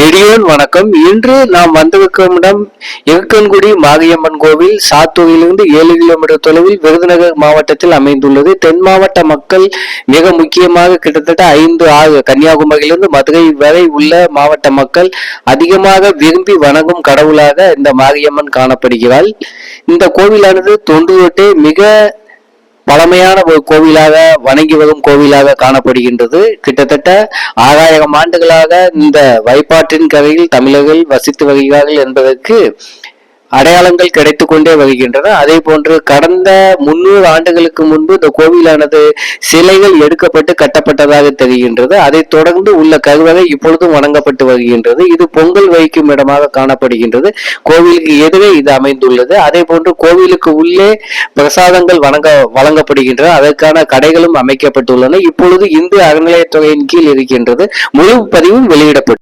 இடியோன் வணக்கம். இன்று நாம் வந்திருக்கும் இடம் எருக்கன்குடி மாரியம்மன் கோவில். சாத்தூரிலிருந்து 7 கிலோமீட்டர் தொலைவில் விருதுநகர் மாவட்டத்தில் அமைந்துள்ளது. தென் மாவட்ட மக்கள் மிக முக்கியமாக கிட்டத்தட்ட 5-6 கன்னியாகுமரியிலிருந்து மதுரை வரை உள்ள மாவட்ட மக்கள் அதிகமாக விரும்பி வணங்கும் கடவுளாக இந்த மாரியம்மன் காணப்படுகிறாள். இந்த கோவிலானது தொன்று மிக பழமையான ஒரு கோவிலாக வணங்கி வரும் கோவிலாக காணப்படுகின்றது. கிட்டத்தட்ட 6000 ஆண்டுகளாக இந்த வைப்பாற்றின் கரையில் தமிழர்கள் வசித்து வருகிறார்கள் என்பதற்கு அடையாளங்கள் கிடைத்துக் கொண்டே வருகின்றன. அதே போன்று கடந்த 300 ஆண்டுகளுக்கு முன்பு இந்த கோவிலானது சிலைகள் எடுக்கப்பட்டு கட்டப்பட்டதாக தெரிகின்றது. அதை தொடர்ந்து உள்ள கருவறை இப்பொழுதும் வணங்கப்பட்டு வருகின்றது. இது பொங்கல் வைக்கும் இடமாக காணப்படுகின்றது. கோவிலுக்கு எதிரே இது அமைந்துள்ளது. அதே போன்று கோவிலுக்கு உள்ளே பிரசாதங்கள் வழங்கப்படுகின்றன. அதற்கான கடைகளும் அமைக்கப்பட்டுள்ளன. இப்பொழுது இந்து அறநிலையத்துறையின் கீழ் இருக்கின்றது. முழு பதிவும் வெளியிடப்படும்.